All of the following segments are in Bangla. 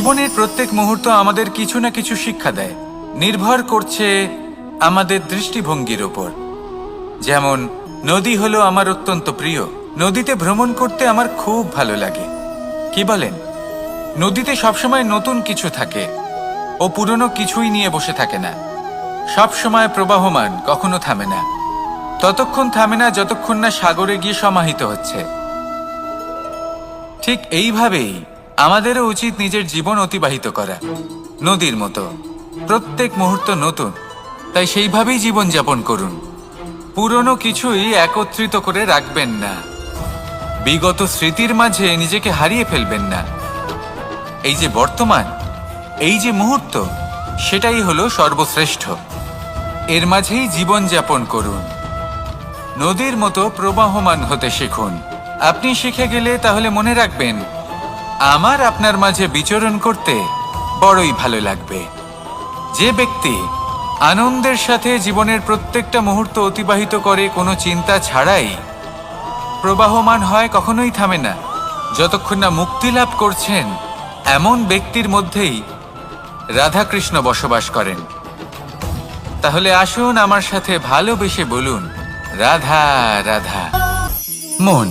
জীবনের প্রত্যেক মুহূর্ত আমাদের কিছু না কিছু শিক্ষা দেয়, নির্ভর করছে আমাদের দৃষ্টিভঙ্গির ওপর। যেমন নদী হলো আমার অত্যন্ত প্রিয়। নদীতে ভ্রমণ করতে আমার খুব ভালো লাগে। কি বলেন? নদীতে সবসময় নতুন কিছু থাকে, ও পুরনো কিছুই নিয়ে বসে থাকে না। সবসময় প্রবাহমান, কখনো থামে না। ততক্ষণ থামে না যতক্ষণ না সাগরে গিয়ে সমাহিত হচ্ছে। ঠিক এইভাবেই আমাদেরও উচিত নিজের জীবন অতিবাহিত করা, নদীর মতো। প্রত্যেক মুহূর্ত নতুন, তাই সেইভাবেই জীবন যাপন করুন। পুরনো কিছুই একত্রিত করে রাখবেন না। বিগত স্মৃতির মাঝে নিজেকে হারিয়ে ফেলবেন না। এই যে বর্তমান, এই যে মুহূর্ত, সেটাই হলো সর্বশ্রেষ্ঠ। এর মাঝেই জীবন যাপন করুন। নদীর মতো প্রবাহমান হতে শিখুন। আপনি শিখে গেলে তাহলে মনে রাখবেন, আমার আপনার মাঝে বিচরণ করতে বড়ই ভালো লাগবে। যে ব্যক্তি আনন্দের সাথে জীবনের প্রত্যেকটা মুহূর্ত অতিবাহিত করে কোনো চিন্তা ছাড়াই, প্রবাহমান হয়, কখনোই থামে না, যতক্ষণ না মুক্তি লাভ করছেন, এমন ব্যক্তির মধ্যেই রাধাকৃষ্ণ বসবাস করেন। তাহলে আসুন আমার সাথে ভালোবেসে বলুন, রাধা রাধা। মন,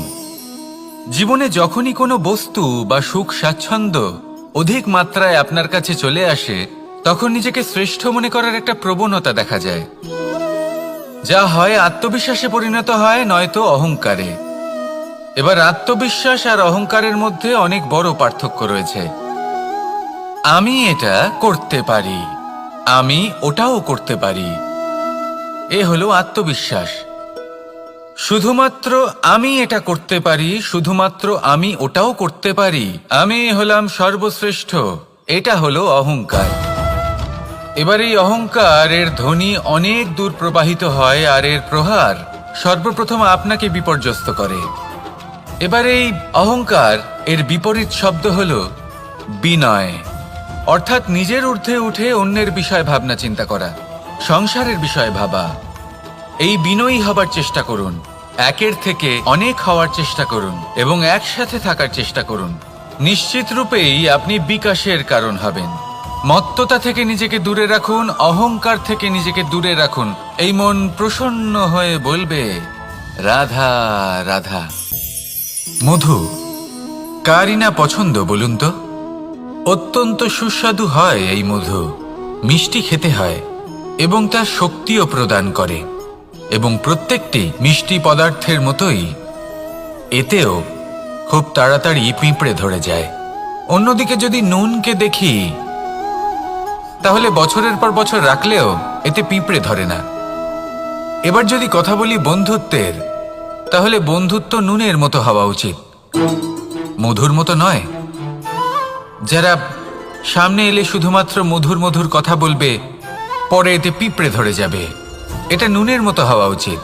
জীবনে যখনই কোনো বস্তু বা সুখ স্বাচ্ছন্দ্য অধিক মাত্রায় আপনার কাছে চলে আসে, তখন নিজেকে শ্রেষ্ঠ মনে করার একটা প্রবণতা দেখা যায়, যা হয় আত্মবিশ্বাসে পরিণত হয়, নয়তো অহংকারে। এবার আত্মবিশ্বাস আর অহংকারের মধ্যে অনেক বড় পার্থক্য রয়েছে। আমি এটা করতে পারি, আমি ওটাও করতে পারি, এ হলো আত্মবিশ্বাস। শুধুমাত্র আমি এটা করতে পারি, শুধুমাত্র আমি ওটাও করতে পারি, আমি হলাম সর্বশ্রেষ্ঠ, এটা হলো অহংকার। এবার এই অহংকার এর ধ্বনি অনেক দূর প্রবাহিত হয়, আর এর প্রহার সর্বপ্রথম আপনাকে বিপর্যস্ত করে। এবার এই অহংকার এর বিপরীত শব্দ হলো বিনয়, অর্থাৎ নিজের ঊর্ধ্বে উঠে অন্যের বিষয় ভাবনা চিন্তা করা, সংসারের বিষয় ভাবা। এই বিনয়ী হবার চেষ্টা করুন, একের থেকে অনেক হওয়ার চেষ্টা করুন এবং একসাথে থাকার চেষ্টা করুন। নিশ্চিত রূপেই আপনি বিকাশের কারণ হবেন। মত্ততা থেকে নিজেকে দূরে রাখুন, অহংকার থেকে নিজেকে দূরে রাখুন। এই মন প্রসন্ন হয়ে বলবে, রাধা রাধা। মধু কারই না পছন্দ বলুন তো? অত্যন্ত সুস্বাদু হয় এই মধু, মিষ্টি খেতে হয় এবং তা শক্তিও প্রদান করে। এবং প্রত্যেকটি মিষ্টি পদার্থের মতোই এতেও খুব তাড়াতাড়ি পিঁপড়ে ধরে যায়। অন্যদিকে যদি নুনকে দেখি, তাহলে বছরের পর বছর রাখলেও এতে পিঁপড়ে ধরে না। এবার যদি কথা বলি বন্ধুত্বের, তাহলে বন্ধুত্ব নুনের মতো হওয়া উচিত, মধুর মতো নয়। যারা সামনে এলে শুধুমাত্র মধুর মধুর কথা বলবে, পরে এতে পিঁপড়ে ধরে যাবে, এটা নুনের মতো হওয়া উচিত।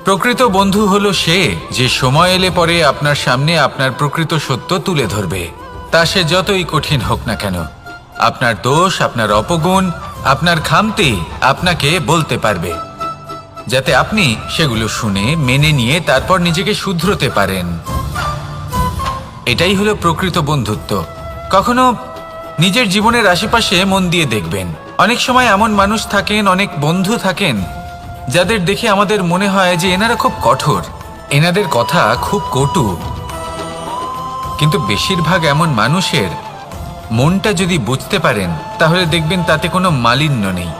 প্রকৃত বন্ধু হলো সে যে সময় এলে পরে আপনার সামনে আপনার প্রকৃত সত্য তুলে ধরবে, তা সে যতই কঠিন হোক না কেন। আপনার দোষ, আপনার অপগুণ, আপনার খামতি আপনাকে বলতে পারবে, যাতে আপনি সেগুলো শুনে মেনে নিয়ে তারপর নিজেকে শুধরোতে পারেন। এটাই হলো প্রকৃত বন্ধুত্ব। কখনো নিজের জীবনের আশেপাশে মন দিয়ে দেখবেন, অনেক সময় এমন মানুষ থাকেন, অনেক বন্ধু থাকেন, যাদের দেখে আমাদের মনে হয় যে এনারা খুব কঠোর, এনাদের কথা খুব কটু। কিন্তু বেশিরভাগ এমন মানুষের মনটা যদি বুঝতে পারেন, তাহলে দেখবেন তাতে কোনো মালিন্য নেই,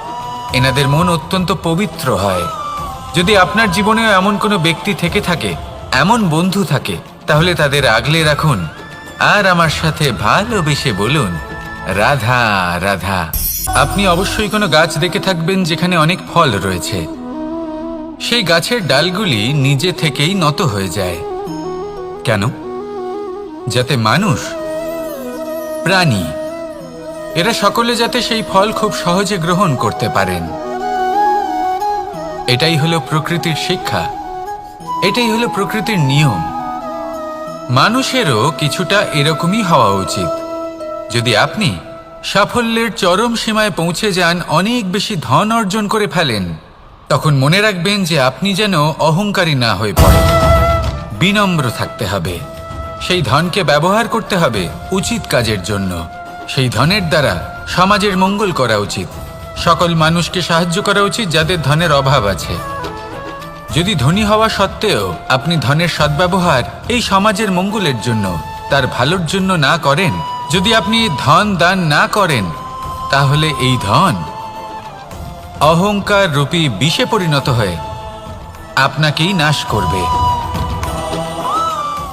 এনাদের মন অত্যন্ত পবিত্র হয়। যদি আপনার জীবনেও এমন কোনো ব্যক্তি থেকে থাকে, এমন বন্ধু থাকে, তাহলে তাদের আগলে রাখুন আর আমার সাথে ভালোবেসে বলুন, রাধা রাধা। আপনি অবশ্যই কোনো গাছ দেখে থাকবেন যেখানে অনেক ফল রয়েছে। সেই গাছের ডালগুলি নিজে থেকেই নত হয়ে যায়। কেন? যাতে মানুষ, প্রাণী, এরা সকলে যাতে সেই ফল খুব সহজে গ্রহণ করতে পারেন। এটাই হলো প্রকৃতির শিক্ষা, এটাই হলো প্রকৃতির নিয়ম। মানুষেরও কিছুটা এরকমই হওয়া উচিত। যদি আপনি সাফল্যের চরম সীমায় পৌঁছে যান, অনেক বেশি ধন অর্জন করে ফেলেন, তখন মনে রাখবেন যে আপনি যেন অহংকারী না হয়ে পড়েন। বিনম্র থাকতে হবে, সেই ধনকে ব্যবহার করতে হবে উচিত কাজের জন্য। সেই ধনের দ্বারা সমাজের মঙ্গল করা উচিত। সকল মানুষকে সাহায্য করা উচিত যাদের ধনের অভাব আছে। যদি ধনী হওয়া সত্ত্বেও আপনি ধনের সদ্ব্যবহার এই সমাজের মঙ্গলের জন্য, তার ভালোর জন্য না করেন, যদি আপনি ধন দান না করেন, তাহলে এই ধন অহংকার রূপী বিষে পরিণত হয়ে আপনাকেই নাশ করবে।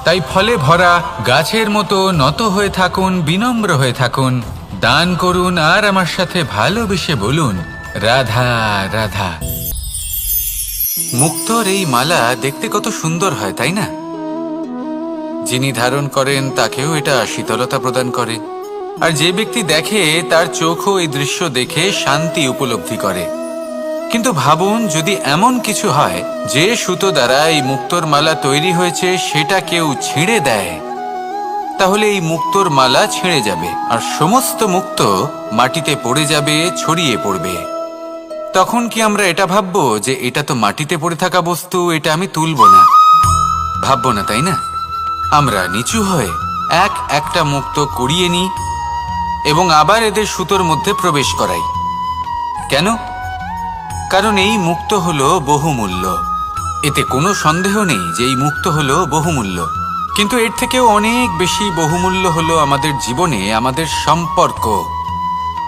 তাই ফলে ভরা গাছের মতো নত হয়ে থাকুন, বিনম্র হয়ে থাকুন, দান করুন আর আমার সাথে ভালোবেসে বলুন, রাধা রাধা। মুক্তোর এই মালা দেখতে কত সুন্দর হয়, তাই না? যিনি ধারণ করেন তাকেও এটা শীতলতা প্রদান করে, আর যে ব্যক্তি দেখে তার চোখও এই দৃশ্য দেখে শান্তি উপলব্ধি করে। কিন্তু ভাবুন, যদি এমন কিছু হয় যে সুতো দ্বারা এই মুক্তোর মালা তৈরি হয়েছে সেটা কেউ ছিঁড়ে দেয়, তাহলে এই মুক্তোর মালা ছিঁড়ে যাবে আর সমস্ত মুক্তো মাটিতে পড়ে যাবে, ছড়িয়ে পড়বে। তখন কি আমরা এটা ভাববো যে এটা তো মাটিতে পড়ে থাকা বস্তু, এটা আমি তুলব না? ভাববো না, তাই না? আমরা নিচু হয়ে একটা মুক্তো কুড়িয়ে নিই এবং আবার এদের সুতোর মধ্যে প্রবেশ করাই। কেন? কারণ এই মুক্তো হলো বহুমূল্য। এতে কোনো সন্দেহ নেই যে এই মুক্তো হলো বহুমূল্য। কিন্তু এর থেকেও অনেক বেশি বহুমূল্য হলো আমাদের জীবনে আমাদের সম্পর্ক,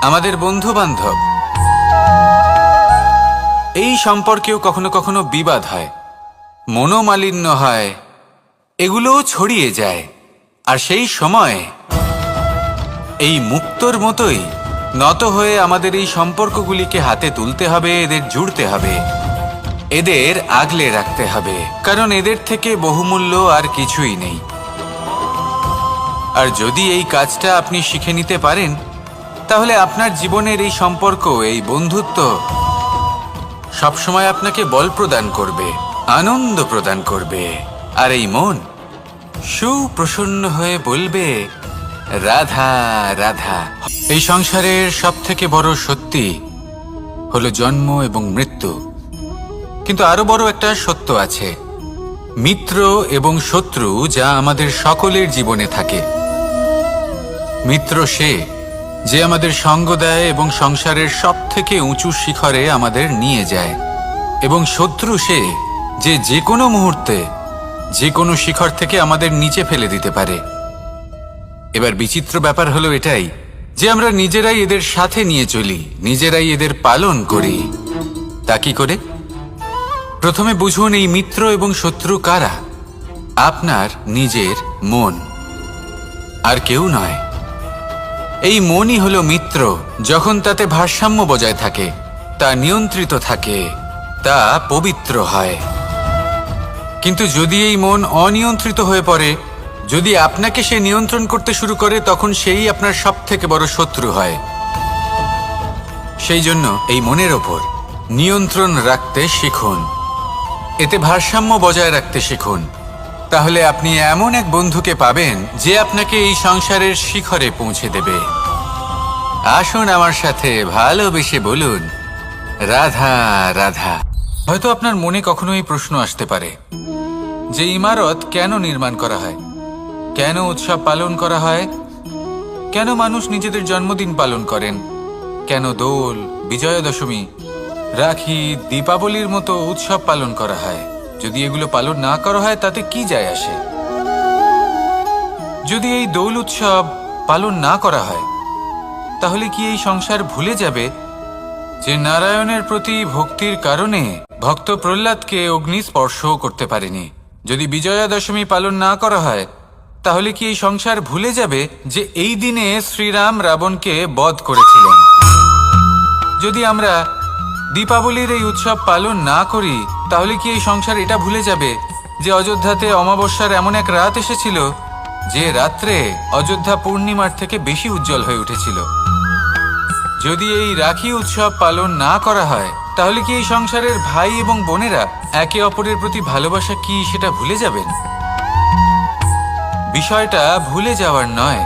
আমাদের বন্ধু বান্ধব। এই সম্পর্কেও কখনো কখনো বিবাদ হয়, মনোমালিন্য হয়, এগুলোও ছড়িয়ে যায়। আর সেই সময় এই মুক্তোর মতোই নত হয়ে আমাদের এই সম্পর্কগুলিকে হাতে তুলতে হবে, এদের জুড়তে হবে, এদের আগলে রাখতে হবে, কারণ এদের থেকে বহুমূল্য আর কিছুই নেই। আর যদি এই কাজটা আপনি শিখে নিতে পারেন, তাহলে আপনার জীবনের এই সম্পর্ক, এই বন্ধুত্ব সবসময় আপনাকে বল প্রদান করবে, আনন্দ প্রদান করবে, আর এই মন সুপ্রসন্ন হয়ে বলবে, রাধা রাধা। এই সংসারের সব থেকে বড় সত্যি হলো জন্ম এবং মৃত্যু, কিন্তু আরো বড় একটা সত্য আছে, মিত্র এবং শত্রু, যা আমাদের সকলের জীবনে থাকে। মিত্র সে যে আমাদের সঙ্গ দেয় এবং সংসারের সব থেকে উঁচু শিখরে আমাদের নিয়ে যায়, এবং শত্রু সে যে যে কোনো মুহূর্তে যে কোনো শিখর থেকে আমাদের নিচে ফেলে দিতে পারে। এবার বিচিত্র ব্যাপার হলো এটাই যে আমরা নিজেরাই এদের সাথে নিয়ে চলি, নিজেরাই এদের পালন করি। তা কি করে? প্রথমে বুঝুন এই মিত্র এবং শত্রু কারা। আপনার নিজের মন, আর কেউ নয়। এই মনই হলো মিত্র যখন তাতে ভারসাম্য বজায় থাকে, তা নিয়ন্ত্রিত থাকে, তা পবিত্র হয়। কিন্তু যদি এই মন অনিয়ন্ত্রিত হয়ে পড়ে, যদি আপনাকে সে নিয়ন্ত্রণ করতে শুরু করে, তখন সেই আপনার সব থেকে বড় শত্রু হয়। সেই জন্য এই মনের ওপর নিয়ন্ত্রণ রাখতে শিখুন, এতে ভারসাম্য বজায় রাখতে শিখুন। তাহলে আপনি এমন এক বন্ধুকে পাবেন যে আপনাকে এই সংসারের শিখরে পৌঁছে দেবে। আসুন আমার সাথে ভালোবেসে বলুন, রাধা রাধা। হয়তো আপনার মনে কখনো এই প্রশ্ন আসতে পারে যে ইমারত কেন নির্মাণ করা হয়, কেন উৎসব পালন করা হয়, কেন মানুষ নিজেদের জন্মদিন পালন করেন, কেন দোল, বিজয়া দশমী, রাখি, দীপাবলির মতো উৎসব পালন করা হয়? যদি এগুলো পালন না করা হয় তাতে কি যায় আসে? যদি এই দোল উৎসব পালন না করা হয়, তাহলে কি এই সংসার ভুলে যাবে যে নারায়ণের প্রতি ভক্তির কারণে ভক্ত প্রহ্লাদকে অগ্নি স্পর্শও করতে পারেনি? যদি বিজয়া দশমী পালন না করা হয়, তাহলে কি এই সংসার ভুলে যাবে যে এই দিনে শ্রীরাম রাবণকে বধ করেছিলেন? যদি আমরা দীপাবলির এই উৎসব পালন না করি, তাহলে কি এই সংসার এটা ভুলে যাবে যে অযোধ্যাতে অমাবস্যার এমন এক রাত এসেছিল যে রাত্রে অযোধ্যা পূর্ণিমার থেকে বেশি উজ্জ্বল হয়ে উঠেছিল? যদি এই রাখি উৎসব পালন না করা হয়, তাহলে কি এই সংসারের ভাই এবং বোনেরা একে অপরের প্রতি ভালোবাসা কি সেটা ভুলে যাবেন? বিষয়টা ভুলে যাওয়ার নয়,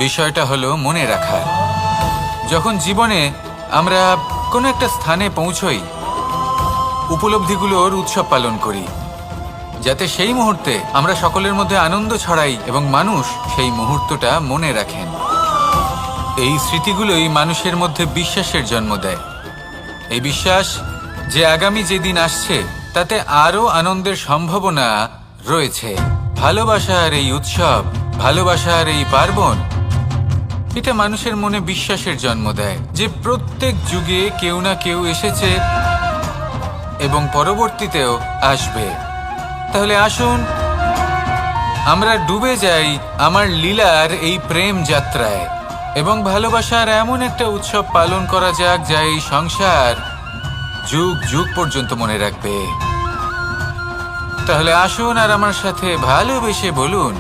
বিষয়টা হলো মনে রাখার। যখন জীবনে আমরা কোনো একটা স্থানে পৌঁছই, উপলব্ধিগুলোর উৎসব পালন করি, যাতে সেই মুহূর্তে আমরা সকলের মধ্যে আনন্দ ছড়াই এবং মানুষ সেই মুহূর্তটা মনে রাখেন। এই স্মৃতিগুলোই মানুষের মধ্যে বিশ্বাসের জন্ম দেয়। এই বিশ্বাস যে আগামী যেদিন আসছে তাতে আরো আনন্দের সম্ভাবনা রয়েছে। ভালোবাসার এই উৎসব, ভালোবাসার এই পার্বণ, এটা মানুষের মনে বিশ্বাসের জন্ম দেয় যে প্রত্যেক যুগে কেউ না কেউ এসেছে এবং পরবর্তীতেও আসবে। তাহলে আসুন আমরা ডুবে যাই আমার লীলার এই প্রেম যাত্রায় এবং ভালোবাসার এমন একটা উৎসব পালন করা যাক যা এই সংসার যুগ যুগ পর্যন্ত মনে রাখবে। তাহলে আসুন আর আমার সাথে ভালোবেসে বলুন,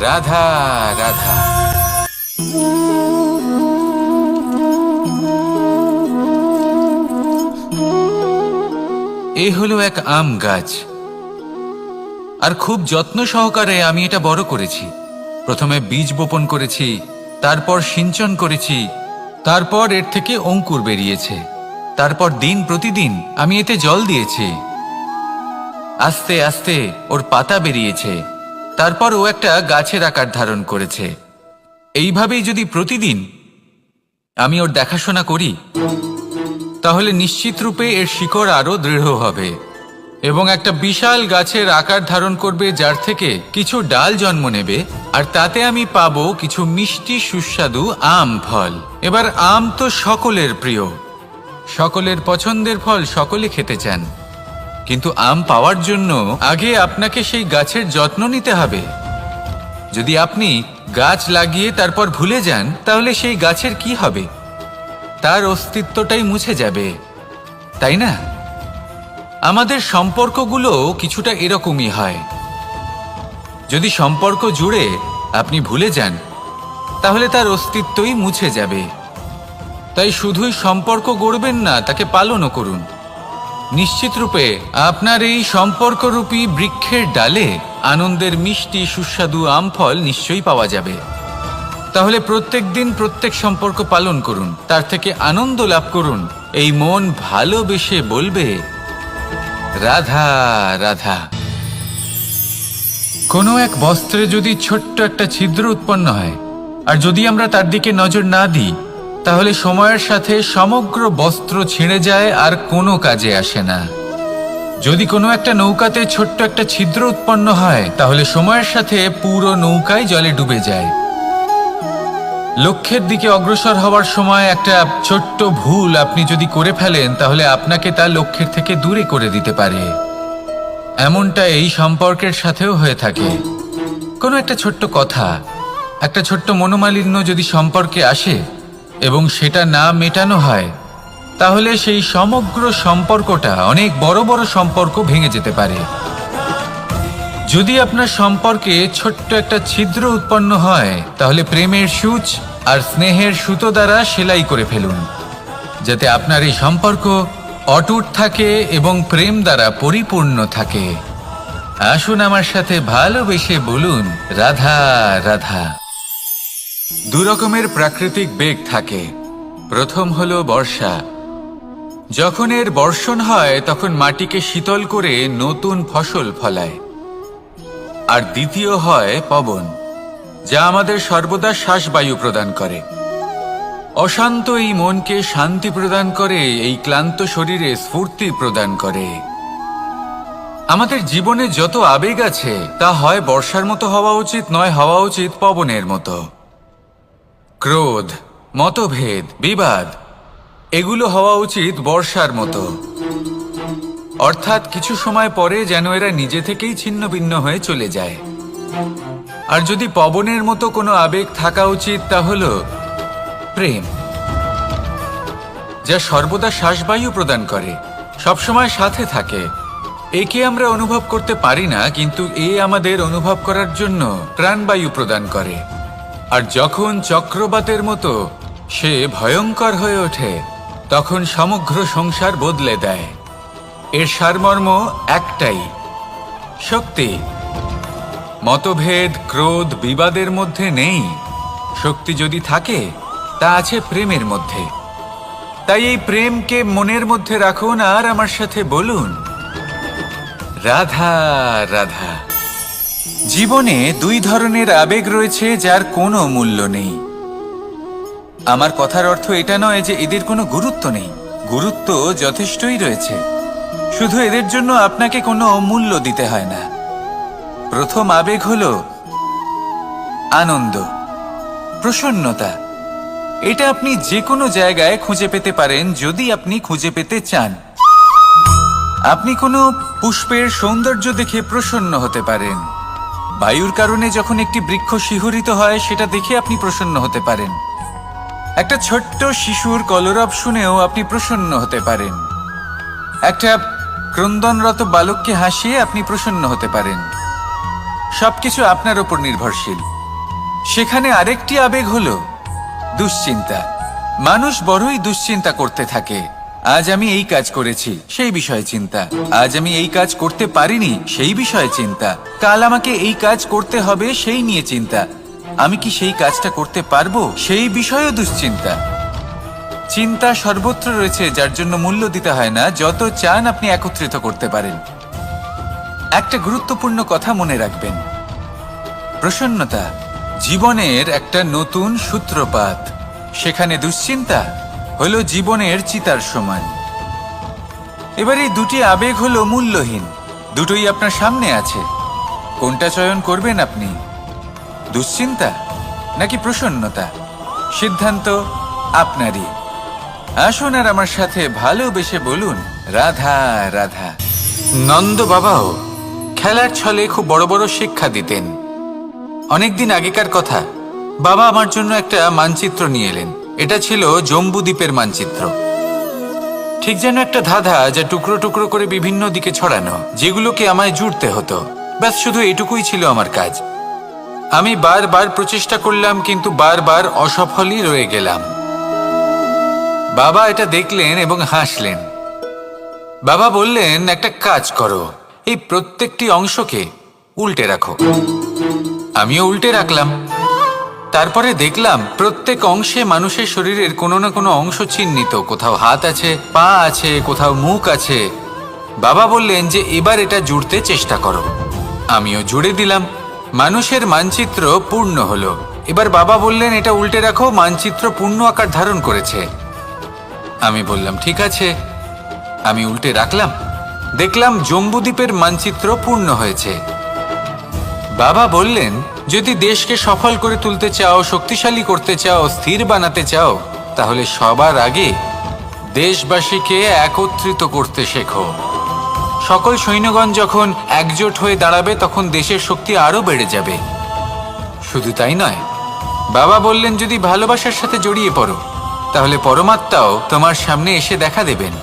রাধা রাধা। এ হলো এক আম গাছ, আর খুব যত্ন সহকারে আমি এটা বড় করেছি। প্রথমে বীজ বপন করেছি, তারপর সিঞ্চন করেছি, তারপর এর থেকে অঙ্কুর বেরিয়েছে, তারপর দিন প্রতিদিন আমি এতে জল দিয়েছি। আস্তে আস্তে ওর পাতা বেরিয়েছে, তারপর ও একটা গাছের আকার ধারণ করেছে। এইভাবেই যদি প্রতিদিন আমি ওর দেখাশোনা করি তাহলে নিশ্চিত রূপে এর শিকড় আরো দৃঢ় হবে এবং একটা বিশাল গাছের আকার ধারণ করবে, যার থেকে কিছু ডাল জন্ম নেবে, আর তাতে আমি পাবো কিছু মিষ্টি সুস্বাদু আম ফল। এবার আম তো সকলের প্রিয়, সকলের পছন্দের ফল, সকলে খেতে চান। কিন্তু আম পাওয়ার জন্য আগে আপনাকে সেই গাছের যত্ন নিতে হবে। যদি আপনি গাছ লাগিয়ে তারপর ভুলে যান তাহলে সেই গাছের কি হবে? তার অস্তিত্বটাই মুছে যাবে, তাই না? আমাদের সম্পর্কগুলো কিছুটা এরকমই হয়। যদি সম্পর্ক জুড়ে আপনি ভুলে যান তাহলে তার অস্তিত্বই মুছে যাবে। তাই শুধুই সম্পর্ক গড়বেন না, তাকে পালনও করুন। নিশ্চিত রূপে আপনার এই সম্পর্করূপী বৃক্ষের ডালে আনন্দের মিষ্টি সুস্বাদু আম ফল নিশ্চয়ই পাওয়া যাবে। তাহলে প্রত্যেক দিন প্রত্যেক সম্পর্ক পালন করুন, তার থেকে আনন্দ লাভ করুন। এই মন ভালোবেসে বলবে, রাধা রাধা। কোনো এক বস্ত্রে যদি ছোট্ট একটা ছিদ্র উৎপন্ন হয়, আর যদি আমরা তার দিকে নজর না দিই, তাহলে সময়ের সাথে সমগ্র বস্ত্র ছিঁড়ে যায় আর কোনো কাজে আসে না। যদি কোনো একটা নৌকাতে ছোট্ট একটা ছিদ্র উৎপন্ন হয়, তাহলে সময়ের সাথে পুরো নৌকাই জলে ডুবে যায়। লক্ষ্যের দিকে অগ্রসর হওয়ার সময় একটা ছোট্ট ভুল আপনি যদি করে ফেলেন, তাহলে আপনাকে তা লক্ষ্যের থেকে দূরে করে দিতে পারে। এমনটা এই সম্পর্কের সাথেও হয়ে থাকে। কোনো একটা ছোট্ট কথা, একটা ছোট্ট মনোমালিন্য যদি সম্পর্কে আসে এবং সেটা না মেটানো হয়, তাহলে সেই সমগ্র সম্পর্কটা, অনেক বড় বড় সম্পর্ক ভেঙে যেতে পারে। যদি আপনার সম্পর্কে ছোট্ট একটা ছিদ্র উৎপন্ন হয়, তাহলে প্রেমের সূচ আর স্নেহের সুতো দ্বারা সেলাই করে ফেলুন, যাতে আপনার এই সম্পর্ক অটুট থাকে এবং প্রেম দ্বারা পরিপূর্ণ থাকে। আসুন আমার সাথে ভালোবেসে বলুন, রাধা রাধা। দু রকমের প্রাকৃতিক বেগ থাকে। প্রথম হলো বর্ষা। যখন এর বর্ষণ হয় তখন মাটিকে শীতল করে নতুন ফসল ফলায়। আর দ্বিতীয় হয় পবন, যা আমাদের সর্বদা শ্বাসবায়ু প্রদান করে। অশান্ত এই মনকে শান্তি প্রদান করে, এই ক্লান্ত শরীরে স্ফূর্তি প্রদান করে। আমাদের জীবনে যত আবেগ আছে তা হয় বর্ষার মতো হওয়া উচিত, নয় হওয়া উচিত পবনের মতো। ক্রোধ, মতভেদ, বিবাদ, এগুলো হওয়া উচিত বর্ষার মতো। অর্থাৎ কিছু সময় পরে যেন এরা নিজে থেকেই ছিন্ন ভিন্ন হয়ে চলে যায়। আর যদি পবনের মতো কোনো আবেগ থাকা উচিত, তা হলো প্রেম, যা সর্বদা শ্বাসবায়ু প্রদান করে, সবসময় সাথে থাকে। একে আমরা অনুভব করতে পারি না, কিন্তু এ আমাদের অনুভব করার জন্য প্রাণবায়ু প্রদান করে। আর যখন চক্রবাতের মতো সে ভয়ঙ্কর হয়ে ওঠে, তখন সমগ্র সংসার বদলে দেয়। এর সারমর্ম একটাই, শক্তি। মতভেদ, ক্রোধ, বিবাদের মধ্যে নেই। শক্তি যদি থাকে তা আছে প্রেমের মধ্যে। তাই এই প্রেমকে মনের মধ্যে রাখুন আর আমার সাথে বলুন, রাধা রাধা। জীবনে দুই ধরনের আবেগ রয়েছে যার কোনো মূল্য নেই। আমার কথার অর্থ এটা নয় যে এদের কোনো গুরুত্ব নেই, গুরুত্ব যথেষ্টই রয়েছে, শুধু এদের জন্য আপনাকে কোনো মূল্য দিতে হয় না। প্রথম আবেগ হলো আনন্দ, প্রসন্নতা। এটা আপনি যে কোনো জায়গায় খুঁজে পেতে পারেন যদি আপনি খুঁজে পেতে চান। আপনি কোনো পুষ্পের সৌন্দর্য দেখে প্রসন্ন হতে পারেন। বায়ুর কারণে যখন একটি বৃক্ষ শিহরিত হয় সেটা দেখে আপনি প্রসন্ন হতে পারেন। একটা ছোট্ট শিশুর কলরব শুনেও আপনি প্রসন্ন হতে পারেন। একটা ক্রন্দনরত বালককে হাসিয়ে আপনি প্রসন্ন হতে পারেন। সবকিছু আপনার উপর নির্ভরশীল। সেখানে আরেকটি আবেগ হলো দুশ্চিন্তা। মানুষ বড়ই দুশ্চিন্তা করতে থাকে। আজ আমি এই কাজ করেছি, সেই বিষয়ে চিন্তা। আজ আমি এই কাজ করতে পারিনি, সেই বিষয়ে চিন্তা। কাল আমাকে এই কাজ করতে হবে, সেই নিয়ে চিন্তা। আমি কি সেই কাজটা করতে পারবো, সেই বিষয়েও দুশ্চিন্তা। চিন্তা সর্বত্র রয়েছে, যার জন্য মূল্য দিতে হয় না। যত চান আপনি একত্রিত করতে পারেন। একটা গুরুত্বপূর্ণ কথা মনে রাখবেন, প্রসন্নতা জীবনের একটা নতুন সূত্রপাত। সেখানে দুশ্চিন্তা হলো জীবনের চিতার সমান। এবার এই দুটি আবেগ হলো মূল্যহীন, দুটোই আপনার সামনে আছে। কোনটা চয়ন করবেন আপনি, দুশ্চিন্তা নাকি প্রসন্নতা? সিদ্ধান্ত আপনারই। আসুন আর আমার সাথে ভালোবেসে বলুন, রাধা রাধা। নন্দ বাবাও খেলার ছলে খুব বড় বড় শিক্ষা দিতেন। অনেকদিন আগেকার কথা, বাবা আমার জন্য একটা মানচিত্র নিয়ে এলেন। এটা ছিল জম্বু দ্বীপের মানচিত্র, ঠিক যেন একটা ধাঁধা, যা টুকরো টুকরো করে বিভিন্ন দিকে ছড়ানো, যেগুলোকে আমায় জুড়তে হতো। ব্যাস শুধু এটুকুই ছিল আমার কাজ। আমি বারবার প্রচেষ্টা করলাম, কিন্তু বারবার অসফলই রয়ে গেলাম। বাবা এটা দেখলেন এবং হাসলেন। বাবা বললেন, একটা কাজ করো, এই প্রত্যেকটি অংশকে উল্টে রাখো। আমিও উল্টে রাখলাম। তারপরে দেখলাম প্রত্যেক অংশে মানুষের শরীরের কোনো না কোনো অংশ চিহ্নিত। কোথাও হাত আছে, পা আছে, কোথাও মুখ আছে। বাবা বললেন যে এবার এটা জুড়তে চেষ্টা করো। আমিও জুড়ে দিলাম। মানুষের মানচিত্র পূর্ণ হলো। এবার বাবা বললেন, এটা উল্টে রাখো, মানচিত্র পূর্ণ আকার ধারণ করেছে। আমি বললাম, ঠিক আছে। আমি উল্টে রাখলাম। দেখলাম জম্বুদ্বীপের মানচিত্র পূর্ণ হয়েছে। বাবা বললেন, যদি দেশকে সফল করে তুলতে চাও, শক্তিশালী করতে চাও, স্থির বানাতে চাও, তাহলে সবার আগে দেশবাসীকে একত্রিত করতে শেখো। সকল সৈন্যগণ যখন একজোট হয়ে দাঁড়াবে, তখন দেশের শক্তি আরো বেড়ে যাবে। শুধু তাই নয়, বাবা বললেন, যদি ভালোবাসার সাথে জড়িয়ে পড়ো, তাহলে পরমাত্মাও তোমার সামনে এসে দেখা দেবেন।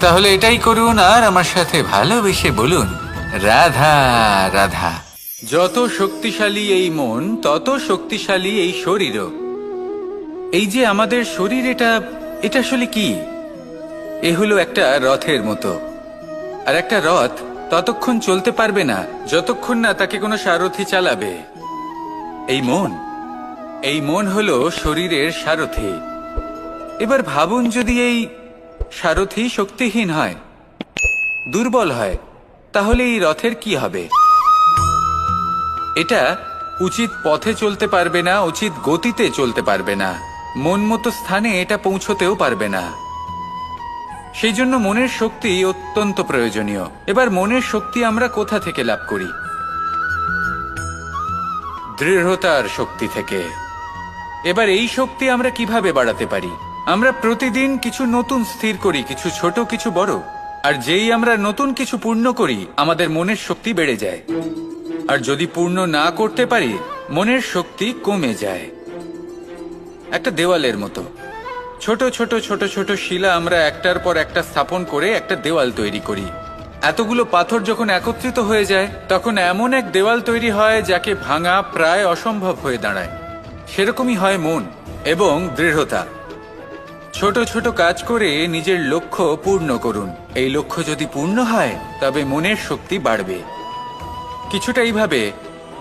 তাহলে এটাই করুন আর আমার সাথে ভালোবেসে বলুন, রাধা রাধা। যত শক্তিশালী এই মন, তত শক্তিশালী এই শরীরও। এই যে আমাদের শরীর, এটা আসলে কি? এ হলো একটা রথের মতো। আর একটা রথ ততক্ষণ চলতে পারবে না যতক্ষণ না তাকে কোনো সারথি চালাবে। এই মন হলো শরীরের সারথি। এবার ভাবুন, যদি এই সারথি শক্তিহীন হয়, দুর্বল হয়, তাহলে এই রথের কি হবে? এটা উচিত পথে চলতে পারবে না, উচিত গতিতে চলতে পারবে না, মন মতো স্থানে এটা পৌঁছতেও পারবে না। সেই জন্য মনের শক্তি অত্যন্ত প্রয়োজনীয়। এবার মনের শক্তি আমরা কোথা থেকে লাভ করি? দৃঢ়তার শক্তি থেকে। এবার এই শক্তি আমরা কিভাবে বাড়াতে পারি? আমরা প্রতিদিন কিছু নতুন স্থির করি, কিছু ছোট, কিছু বড়। আর যেই আমরা নতুন কিছু পূর্ণ করি, আমাদের মনের শক্তি বেড়ে যায়। আর যদি পূর্ণ না করতে পারি, মনের শক্তি কমে যায়। একটা দেওয়ালের মতো ছোট ছোট ছোট ছোট শিলা আমরা একটার পর একটা স্থাপন করে একটা দেওয়াল তৈরি করি। এতগুলো পাথর যখন একত্রিত হয়ে যায়, তখন এমন এক দেওয়াল তৈরি হয় যাকে ভাঙা প্রায় অসম্ভব হয়ে দাঁড়ায়। সেরকমই হয় মন এবং দৃঢ়তা। ছোট ছোট কাজ করে নিজের লক্ষ্য পূর্ণ করুন। এই লক্ষ্য যদি পূর্ণ হয়, তবে মনের শক্তি বাড়বে। কিছুটা এইভাবে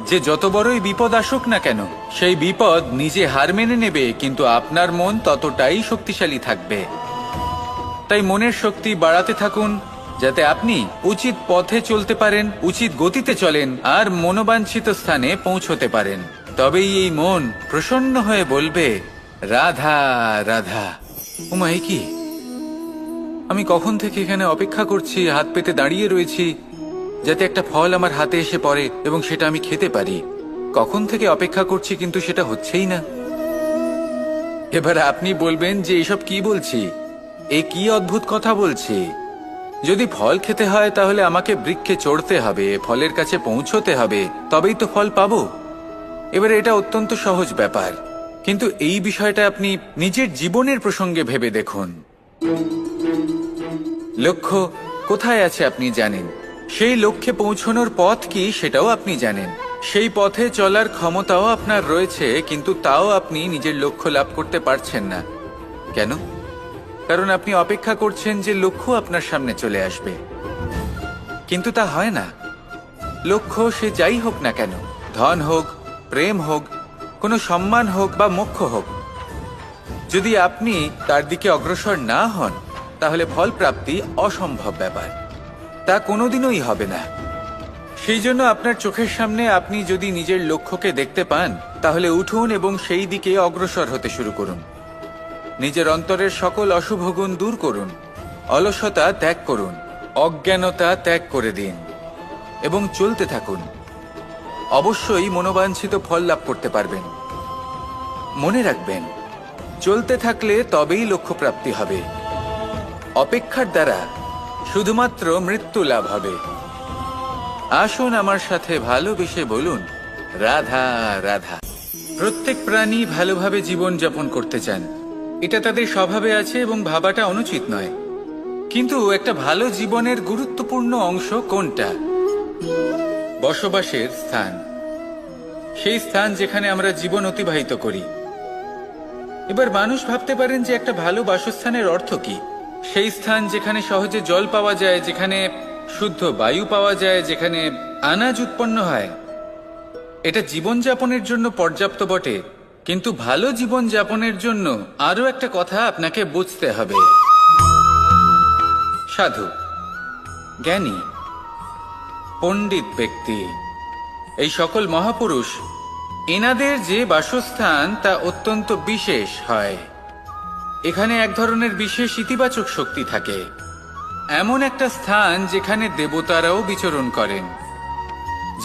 যে যত বড়ই বিপদ আসুক না কেন, সেই বিপদ নিজে হার মেনে নেবে, কিন্তু আপনার মন ততটাই শক্তিশালী থাকবে। তাই মনের শক্তি বাড়াতে থাকুন, যাতে আপনি উচিত পথে চলতে পারেন, উচিত গতিতে চলেন আর মনোবাঞ্ছিত স্থানে পৌঁছতে পারেন। তবেই এই মন প্রসন্ন হয়ে বলবে, রাধা রাধা। ওমা, এ কি? আমি কখন থেকে এখানে অপেক্ষা করছি, হাত পেতে দাঁড়িয়ে রয়েছি যাতে একটা ফল আমার হাতে এসে পড়ে এবং সেটা আমি খেতে পারি। কখন থেকে অপেক্ষা করছি, কিন্তু সেটা হচ্ছেই না। এবার আপনি বলবেন যে এসব কি বলছি, এ কি অদ্ভুত কথা বলছি। যদি ফল খেতে হয় তাহলে আমাকে বৃক্ষে চড়তে হবে, ফলের কাছে পৌঁছতে হবে, তবেই তো ফল পাবো। এবারে এটা অত্যন্ত সহজ ব্যাপার, কিন্তু এই বিষয়টা আপনি নিজের জীবনের প্রসঙ্গে ভেবে দেখুন। লক্ষ্য কোথায় আছে আপনি জানেন, সেই লক্ষ্যে পৌঁছানোর পথ কি সেটাও আপনি জানেন, সেই পথে চলার ক্ষমতাও আপনার রয়েছে, কিন্তু তাও আপনি নিজের লক্ষ্য লাভ করতে পারছেন না। কেন? কারণ আপনি অপেক্ষা করছেন যে লক্ষ্য আপনার সামনে চলে আসবে, কিন্তু তা হয় না। লক্ষ্য সে যাই হোক না কেন, ধন হোক, প্রেম হোক, কোনো সম্মান হোক বা মোক্ষ হোক, যদি আপনি তার দিকে অগ্রসর না হন তাহলে ফল প্রাপ্তি অসম্ভব ব্যাপার, তা কোনোদিনই হবে না। সেই জন্য আপনার চোখের সামনে আপনি যদি নিজের লক্ষ্যকে দেখতে পান তাহলে উঠুন এবং সেই দিকে অগ্রসর হতে শুরু করুন। নিজের অন্তরের সকল অশুভ গুণ দূর করুন, অলসতা ত্যাগ করুন, অজ্ঞানতা ত্যাগ করে দিন এবং চলতে থাকুন। অবশ্যই মনোবাঞ্ছিত ফল লাভ করতে পারবেন। মনে রাখবেন, চলতে থাকলে তবেই লক্ষ্য প্রাপ্তি হবে। অপেক্ষার দ্বারা শুধুমাত্র মৃত্যু লাভ হবে। আসুন আমার সাথে ভালোবেসে বলুন, রাধা রাধা। প্রত্যেক প্রাণী ভালোভাবে জীবন যাপন করতে চান, এটা তাদের স্বভাবে আছে এবং ভাবাটা অনুচিত নয়। কিন্তু একটা ভালো জীবনের গুরুত্বপূর্ণ অংশ কোনটা? বসবাসের স্থান, সেই স্থান যেখানে আমরা জীবন অতিবাহিত করি। এবার মানুষ ভাবতে পারেন যে একটা ভালো বাসস্থানের অর্থ কি? সেই স্থান যেখানে সহজে জল পাওয়া যায়, যেখানে শুদ্ধ বায়ু পাওয়া যায়, যেখানে আনাজ উৎপন্ন হয়। এটা জীবনযাপনের জন্য পর্যাপ্ত বটে, কিন্তু ভালো জীবন যাপনের জন্য আরো একটা কথা আপনাকে বুঝতে হবে। সাধু, জ্ঞানী, পণ্ডিত ব্যক্তি, এই সকল মহাপুরুষ, এনাদের যে বাসস্থান তা অত্যন্ত বিশেষ হয়। এখানে এক ধরনের বিশেষ ইতিবাচক শক্তি থাকে, এমন একটা স্থান যেখানে দেবতারাও বিচরণ করেন।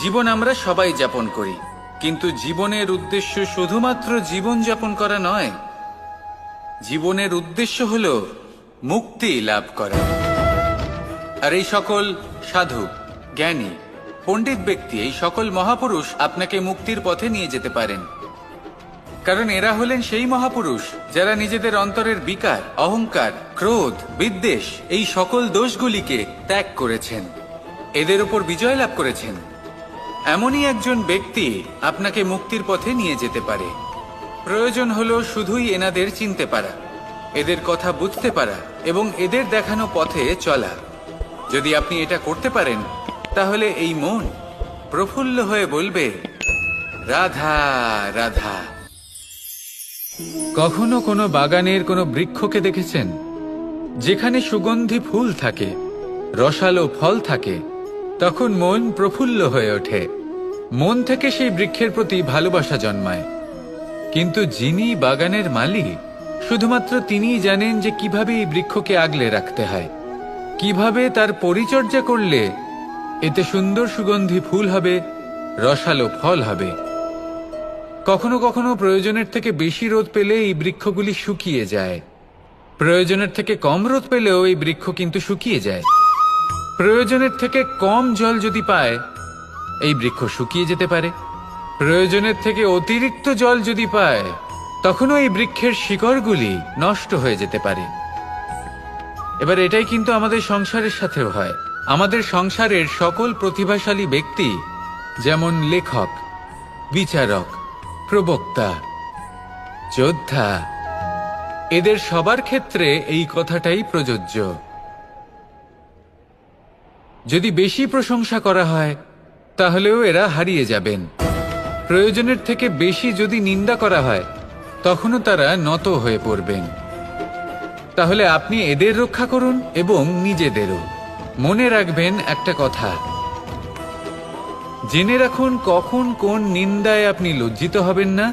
জীবন আমরা সবাই যাপন করি, কিন্তু জীবনের উদ্দেশ্য শুধুমাত্র জীবন যাপন করা নয়। জীবনের উদ্দেশ্য হল মুক্তি লাভ করা। আর এই সকল সাধু, জ্ঞানী, পণ্ডিত ব্যক্তি, এই সকল মহাপুরুষ আপনাকে মুক্তির পথে নিয়ে যেতে পারেন। কারণ এরা হলেন সেই মহাপুরুষ যারা নিজেদের অন্তরের বিকার, অহংকার, ক্রোধ, বিদ্বেষ, এই সকল দোষগুলিকে ত্যাগ করেছেন, এদের উপর বিজয় লাভ করেছেন। এমনই একজন ব্যক্তি আপনাকে মুক্তির পথে নিয়ে যেতে পারে। প্রয়োজন হলো শুধুই এনাদের চিনতে পারা, এদের কথা বুঝতে পারা এবং এদের দেখানো পথে চলা। যদি আপনি এটা করতে পারেন তাহলে এই মন প্রফুল্ল হয়ে বলবে, রাধা রাধা। কখনো কোনো বাগানের কোনো বৃক্ষকে দেখেছেন যেখানে সুগন্ধি ফুল থাকে, রসালো ফল থাকে? তখন মন প্রফুল্ল হয়ে ওঠে, মন থেকে সেই বৃক্ষের প্রতি ভালোবাসা জন্মায়। কিন্তু যিনি বাগানের মালিক, শুধুমাত্র তিনিই জানেন যে কিভাবে এই বৃক্ষকে আগলে রাখতে হয়, কিভাবে তার পরিচর্যা করলে এতে সুন্দর সুগন্ধি ফুল হবে, রসালো ফল হবে। কখনো কখনো প্রয়োজনের থেকে বেশি রোদ পেলে এই বৃক্ষগুলি শুকিয়ে যায়, প্রয়োজনের থেকে কম রোদ পেলেও এই বৃক্ষ কিন্তু শুকিয়ে যায়। প্রয়োজনের থেকে কম জল যদি পায় এই বৃক্ষ শুকিয়ে যেতে পারে, প্রয়োজনের থেকে অতিরিক্ত জল যদি পায় তখনও এই বৃক্ষের শিকড়গুলি নষ্ট হয়ে যেতে পারে। এবার এটাই কিন্তু আমাদের সংসারের সাথেও হয়। আমাদের সংসারের সকল প্রতিভাশালী ব্যক্তি, যেমন লেখক, বিচারক, প্রবক্তা, যোদ্ধা, এদের সবার ক্ষেত্রে এই কথাটাই প্রযোজ্য। যদি বেশি প্রশংসা করা হয় তাহলেও এরা হারিয়ে যাবেন। প্রয়োজনের থেকে বেশি যদি নিন্দা করা হয় তখনও তারা নত হয়ে পড়বেন। তাহলে আপনি এদের রক্ষা করুন এবং নিজেদেরও। মনে রাখবেন একটা কথা, জেনে রাখুন কখন কোন নিন্দায় আপনি লজ্জিত হবেন না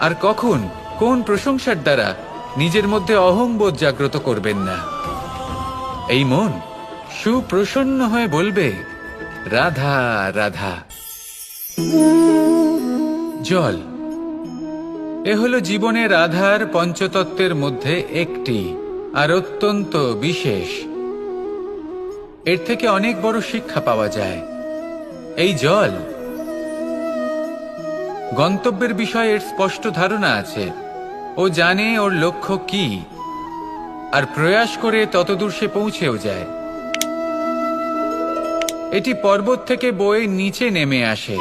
আর কখন কোন প্রশংসার দ্বারা নিজের মধ্যে অহংবোধ জাগ্রত করবেন না। এই মন সুপ্রসন্ন হয়ে বলবে, রাধা রাধা। জল এ হলো জীবনের আধার পঞ্চতত্ত্বের মধ্যে একটি, আর অত্যন্ত বিশেষ। এর থেকে অনেক বড় শিক্ষা পাওয়া যায়। এই জল গন্তব্যের বিষয়ে এর স্পষ্ট ধারণা আছে। ও জানে ওর লক্ষ্য কি, আর প্রয়াস করে ততদূর সে পৌঁছেও যায়। এটি পর্বত থেকে বয়ে নিচে নেমে আসে,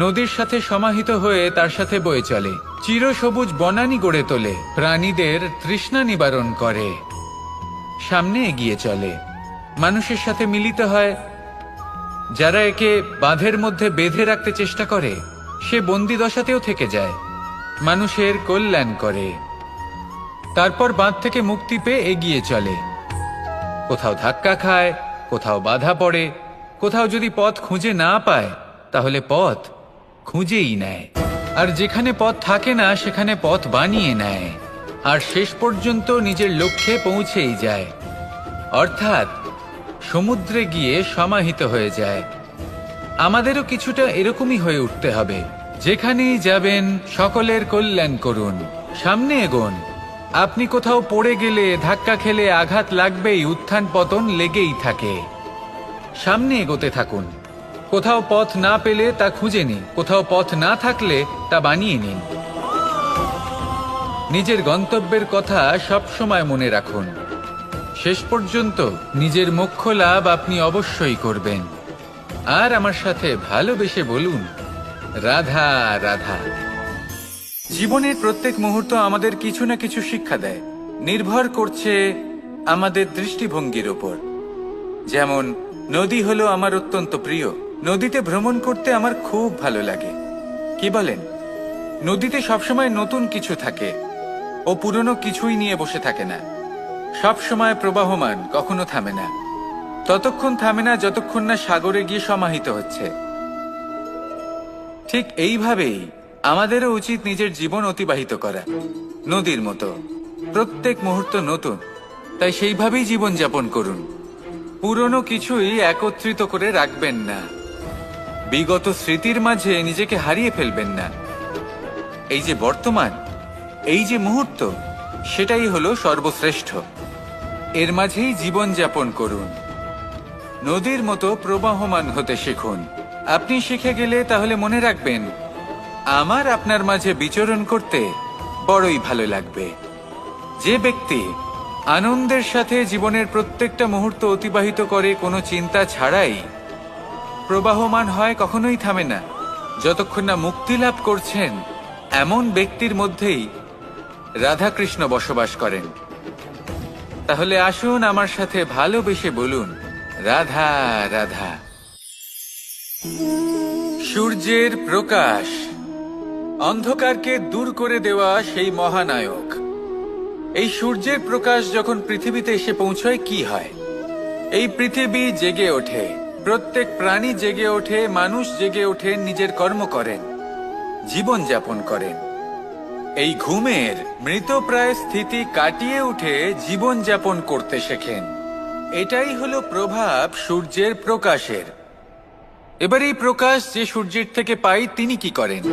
নদীর সাথে সমাহিত হয়ে তার সাথে বয়ে চলে, চিরসবুজ বনানী গড়ে তোলে, প্রাণীদের তৃষ্ণা নিবারণ করে, সামনে এগিয়ে চলে, মানুষের সাথে মিলিত হয়। যারা একে বাঁধের মধ্যে বেঁধে রাখতে চেষ্টা করে, সে বন্দি দশাতেও থেকে যায়, মানুষের কল্যাণ করে। তারপর বাঁধ থেকে মুক্তি পেয়ে এগিয়ে চলে, কোথাও ধাক্কা খায়, কোথাও বাধা পড়ে, কোথাও যদি পথ খুঁজে না পায় তাহলে পথ খুঁজেই নেয়, আর যেখানে পথ থাকে না সেখানে পথ বানিয়ে নেয়, আর শেষ পর্যন্ত নিজের লক্ষ্যে পৌঁছেই যায়, অর্থাৎ সমুদ্রে গিয়ে সমাহিত হয়ে যায়। আমাদেরও কিছুটা এরকমই হয়ে উঠতে হবে। যেখানেই যাবেন সকলের কল্যাণ করুন, সামনে এগোন। আপনি কোথাও পড়ে গেলে, ধাক্কা খেলে আঘাত লাগবেই, উত্থান পতন লেগেই থাকে। সামনে এগোতে থাকুন। কোথাও পথ না পেলে তা খুঁজে নিন, কোথাও পথ না থাকলে তা বানিয়ে নিন। নিজের গন্তব্যের কথা সব সময় মনে রাখুন। শেষ পর্যন্ত নিজের মোক্ষ লাভ আপনি অবশ্যই করবেন। আর আমার সাথে ভালোবেসে বলুন, রাধা রাধা। জীবনের প্রত্যেক মুহূর্ত আমাদের কিছু না কিছু শিক্ষা দেয়, নির্ভর করছে আমাদের দৃষ্টিভঙ্গির ওপর। যেমন নদী হলো আমার অত্যন্ত প্রিয়, নদীতে ভ্রমণ করতে আমার খুব ভালো লাগে। কি বলেন? নদীতে সবসময় নতুন কিছু থাকে, ও পুরনো কিছুই নিয়ে বসে থাকে না, সব সময় প্রবাহমান, কখনো থামে না। ততক্ষণ থামে না যতক্ষণ না সাগরে গিয়ে সমাহিত হচ্ছে। ঠিক এইভাবেই আমাদেরও উচিত নিজের জীবন অতিবাহিত করা, নদীর মতো। প্রত্যেক মুহূর্ত নতুন, তাই সেইভাবেই জীবন যাপন করুন। পুরনো কিছুই একত্রিত করে রাখবেন না, বিগত স্মৃতির মাঝে নিজেকে হারিয়ে ফেলবেন না। এই যে বর্তমান, এই যে মুহূর্ত, সেটাই হলো সর্বশ্রেষ্ঠ। এর মাঝেই জীবন যাপন করুন, নদীর মতো প্রবাহমান হতে শিখুন। আপনি শিখে গেলে তাহলে মনে রাখবেন, আমার আপনার মাঝে বিচরণ করতে বড়ই ভালো লাগবে। যে ব্যক্তি আনন্দের সাথে জীবনের প্রত্যেকটা মুহূর্ত অতিবাহিত করে, কোনো চিন্তা ছাড়াই প্রবাহমান হয়, কখনোই থামে না, যতক্ষণ না মুক্তি লাভ করছেন, এমন ব্যক্তির মধ্যেই রাধাকৃষ্ণ বসবাস করেন। তাহলে আসুন আমার সাথে ভালোবেসে বলুন, রাধা রাধা। সূর্যের প্রকাশ অন্ধকারকে দূর করে দেওয়া সেই মহানায়ক। এই সূর্যের প্রকাশ যখন পৃথিবীতে এসে পৌঁছয়, কি হয়? এই পৃথিবী জেগে ওঠে, প্রত্যেক প্রাণী জেগে ওঠে, মানুষ জেগে ওঠে, নিজের কর্ম করেন, জীবন যাপন করেন। এই ঘুমের মৃতপ্রায় স্থিতি কাটিয়ে উঠে জীবন যাপন করতে শেখেন। এটাই হলো প্রভাব সূর্যের প্রকাশের। এবার এই প্রকাশ যে সূর্যের থেকে পাই, তিনি কি করেন?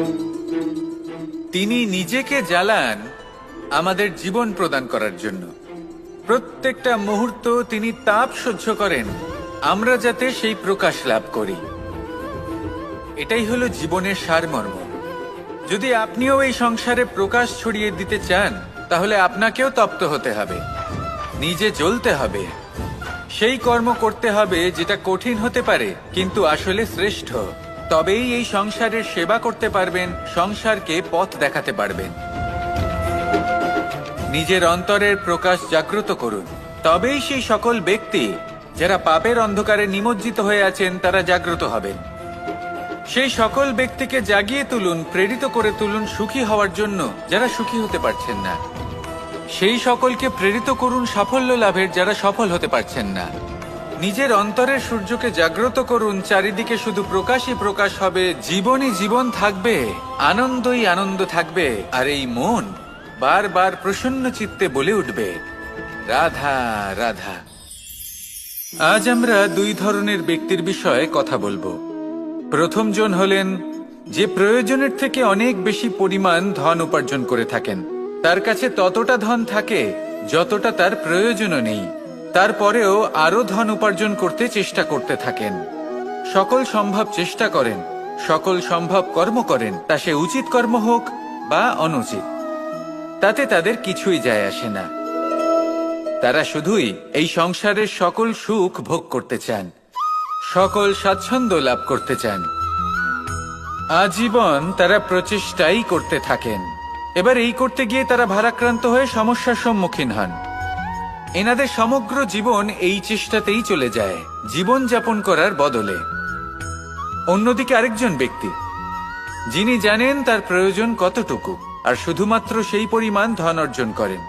তিনি নিজেকে জ্বালান আমাদের জীবন প্রদান করার জন্য। প্রত্যেকটা মুহূর্ত তিনি তাপ সহ্য করেন, আমরা যাতে সেই প্রকাশ লাভ করি। এটাই হলো জীবনের সারমর্ম। যদি আপনিও এই সংসারে প্রকাশ ছড়িয়ে দিতে চান, তাহলে আপনাকেও তপ্ত হতে হবে, নিজে জ্বলতে হবে, সেই কর্ম করতে হবে যেটা কঠিন হতে পারে কিন্তু আসলে শ্রেষ্ঠ। তবেই এই সংসারের সেবা করতে পারবেন, সংসারকে পথ দেখাতে পারবেন। নিজের অন্তরের প্রকাশ জাগ্রত করুন, তবেই সেই সকল ব্যক্তি যারা পাপের অন্ধকারে নিমজ্জিত হয়ে আছেন, তারা জাগ্রত হবেন। সেই সকল ব্যক্তিকে জাগিয়ে তুলুন, প্রেরিত করে তুলুন সুখী হওয়ার জন্য যারা সুখী হতে পারছেন না। সেই সকলকে প্রেরিত করুন সাফল্য লাভের যারা সফল হতে পারছেন না। নিজের অন্তরের সূর্যকে জাগ্রত করুন, চারিদিকে শুধু প্রকাশই প্রকাশ হবে, জীবনই জীবন থাকবে, আনন্দই আনন্দ থাকবে, আর এই মন বারবার প্রসন্ন চিত্তে বলে উঠবে, রাধা রাধা। আজ আমরা দুই ধরনের ব্যক্তির বিষয়ে কথা বলবো। প্রথম জন হলেন যে প্রয়োজনের থেকে অনেক বেশি পরিমাণ ধন উপার্জন করে থাকেন। তার কাছে ততটা ধন থাকে যতটা তার প্রয়োজনও নেই, তারপরেও আরো ধন উপার্জন করতে চেষ্টা করতে থাকেন। সকল সম্ভব চেষ্টা করেন, সকল সম্ভব কর্ম করেন, তা সে উচিত কর্ম হোক বা অনুচিত, তাতে তাদের কিছুই যায় আসে না। তারা শুধুই এই সংসারের সকল সুখ ভোগ করতে চান, সকল স্বাচ্ছন্দ্য লাভ করতে চান। আজীবন তারা প্রচেষ্টাই করতে থাকেন। এবার এই করতে গিয়ে তারা ভারাক্রান্ত হয়ে সমস্যার সম্মুখীন হন। এনাদের সমগ্র জীবন এই চেষ্টাতেই চলে যায়, জীবন যাপন করার বদলে। অন্যদিকে আরেকজন ব্যক্তি যিনি জানেন তার প্রয়োজন কতটুকু, আর শুধুমাত্র সেই পরিমাণ ধন অর্জন করেন,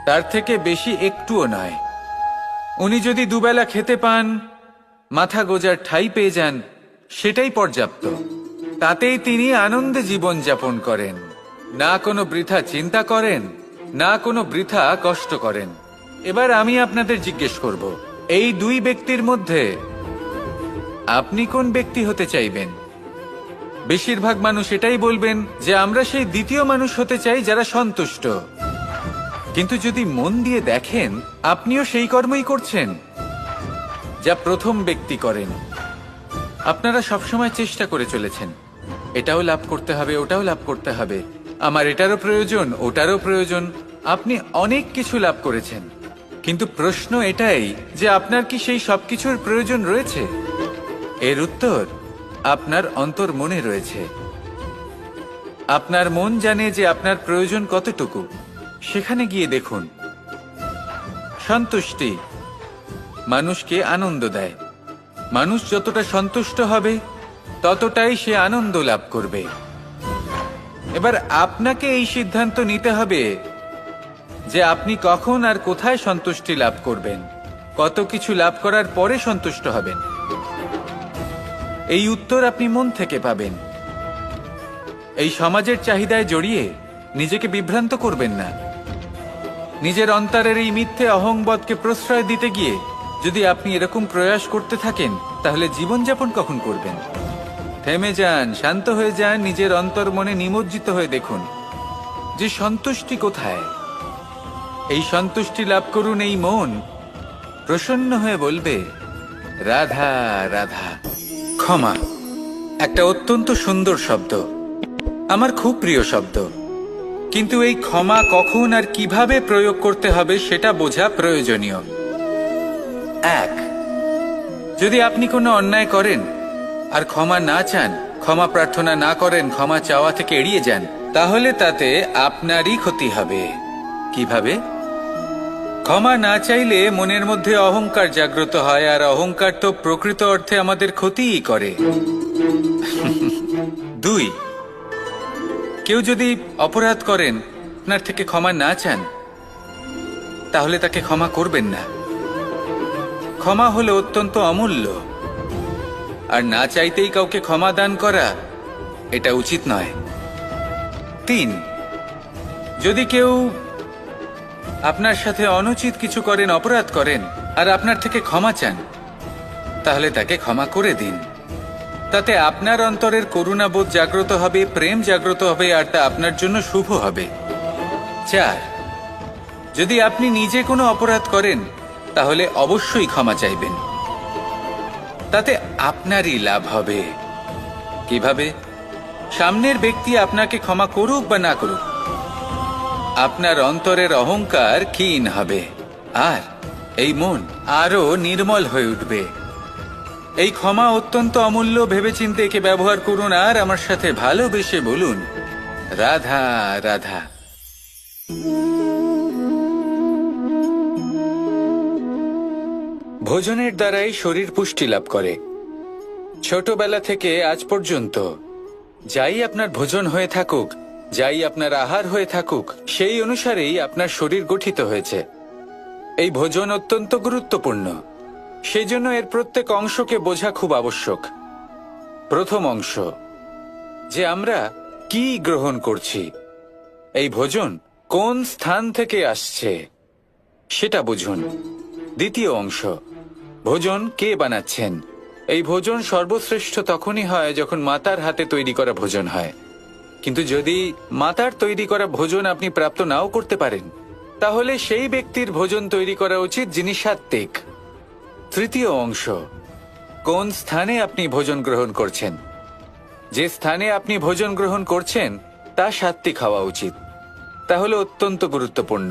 তার থেকে বেশি একটুও নয়। উনি যদি দুবেলা খেতে পান, মাথা গোজার ঠাঁই পেয়ে যান, সেটাই পর্যাপ্ত। তাতেই তিনি আনন্দে জীবন যাপন করেন, না কোনো বৃথা চিন্তা করেন, না কোনো বৃথা কষ্ট করেন। এবার আমি আপনাদের জিজ্ঞেস করব, এই দুই ব্যক্তির মধ্যে আপনি কোন ব্যক্তি হতে চাইবেন? বেশিরভাগ মানুষ এটাই বলবেন যে আমরা সেই দ্বিতীয় মানুষ হতে চাই যারা সন্তুষ্ট। কিন্তু যদি মন দিয়ে দেখেন, আপনিও সেই কর্মই করছেন যা প্রথম ব্যক্তি করেন। আপনারা সবসময় চেষ্টা করে চলেছেন, এটাও লাভ করতে হবে, ওটাও লাভ করতে হবে, আমার এটারও প্রয়োজন, ওটারও প্রয়োজন। আপনি অনেক কিছু লাভ করেছেন, কিন্তু প্রশ্ন এটাই যে আপনার কি সেই সবকিছুর প্রয়োজন রয়েছে? এর উত্তর আপনার অন্তর মনে রয়েছে। আপনার মন জানে যে আপনার প্রয়োজন কতটুকু। সেখানে গিয়ে দেখুন। সন্তুষ্টি মানুষকে আনন্দ দেয়। মানুষ যতটা সন্তুষ্ট হবে ততটাই সে আনন্দ লাভ করবে। এবার আপনাকে এই সিদ্ধান্ত নিতে হবে যে আপনি কখন আর কোথায় সন্তুষ্টি লাভ করবেন, কত কিছু লাভ করার পরে সন্তুষ্ট হবেন। এই উত্তর আপনি মন থেকে পাবেন। এই সমাজের চাহিদায় জড়িয়ে নিজেকে বিভ্রান্ত করবেন না। নিজের অন্তরের এই মিথ্যে অহংবোধকে প্রশ্রয় দিতে গিয়ে যদি আপনি এরকম প্রয়াস করতে থাকেন, তাহলে জীবনযাপন কখন করবেন? থেমে যান, শান্ত হয়ে যান, নিজের অন্তর মনে নিমজ্জিত হয়ে দেখুন যে সন্তুষ্টি কোথায়। এই সন্তুষ্টি লাভ করুন। এই মন প্রসন্ন হয়ে বলবে, রাধা রাধা। ক্ষমা একটা অত্যন্ত সুন্দর শব্দ, আমার খুব প্রিয় শব্দ, কিন্তু এই ক্ষমা কখন আর কিভাবে প্রয়োগ করতে হবে সেটা বোঝা প্রয়োজনীয়। এক, যদি আপনি কোনো অন্যায় করেন আর ক্ষমা না চান, ক্ষমা প্রার্থনা না করেন, ক্ষমা চাওয়া থেকে এড়িয়ে যান, তাহলে তাতে আপনারই ক্ষতি হবে। কিভাবে? ক্ষমা না চাইলে মনের মধ্যে অহংকার জাগ্রত হয়, আর অহংকার তো প্রকৃত অর্থে আমাদের ক্ষতিই করে। দুই, কেউ যদি অপরাধ করেন, আপনার থেকে ক্ষমা না চান, তাহলে তাকে ক্ষমা করবেন না। ক্ষমা হলো অত্যন্ত অমূল্য, আর না চাইতেই কাউকে ক্ষমা দান করা এটা উচিত নয়। তিন, যদি কেউ আপনার সাথে অনুচিত কিছু করেন, অপরাধ করেন, আর আপনার থেকে ক্ষমা চান, তাহলে তাকে ক্ষমা করে দিন। তাতে আপনার অন্তরের করুণাবোধ জাগ্রত হবে, প্রেম জাগ্রত হবে, আর তা আপনার জন্য শুভ হবে। চার, যদি আপনি নিজে কোনো অপরাধ করেন, তাহলে অবশ্যই ক্ষমা চাইবেন। তাতে আপনারই লাভ হবে। কিভাবে? সামনের ব্যক্তি আপনাকে ক্ষমা করুক বা না করুক, আপনার অন্তরের অহংকার ক্ষীণ হবে, আর এই মন আরো নির্মল হয়ে উঠবে। এই ক্ষমা অত্যন্ত অমূল্য, ভেবেচিন্তে একে ব্যবহার করুন, আর আমার সাথে ভালোবেসে বলুন, রাধা রাধা। ভোজনের দ্বারাই শরীর পুষ্টি লাভ করে। ছোটবেলা থেকে আজ পর্যন্ত যাই আপনার ভোজন হয়ে থাকুক, যাই আপনার আহার হয়ে থাকুক, সেই অনুসারেই আপনার শরীর গঠিত হয়েছে। এই ভোজন অত্যন্ত গুরুত্বপূর্ণ। সেই জন্য এর প্রত্যেক অংশকে বোঝা খুব আবশ্যক। প্রথম অংশ, যে আমরা কি গ্রহণ করছি, এই ভোজন কোন স্থান থেকে আসছে সেটা বুঝুন। দ্বিতীয় অংশ, ভোজন কে বানাচ্ছেন। এই ভোজন সর্বশ্রেষ্ঠ তখনই হয় যখন মাতার হাতে তৈরি করা ভোজন হয়। কিন্তু যদি মাতার তৈরি করা ভোজন আপনি প্রাপ্ত নাও করতে পারেন, তাহলে সেই ব্যক্তির ভোজন তৈরি করা উচিত যিনি সাত্ত্বিক। তৃতীয় অংশ, কোন স্থানে আপনি ভোজন গ্রহণ করছেন। যে স্থানে আপনি ভোজন গ্রহণ করছেন তা সাত্ত্বিক হওয়া উচিত। তাহলে অত্যন্ত গুরুত্বপূর্ণ।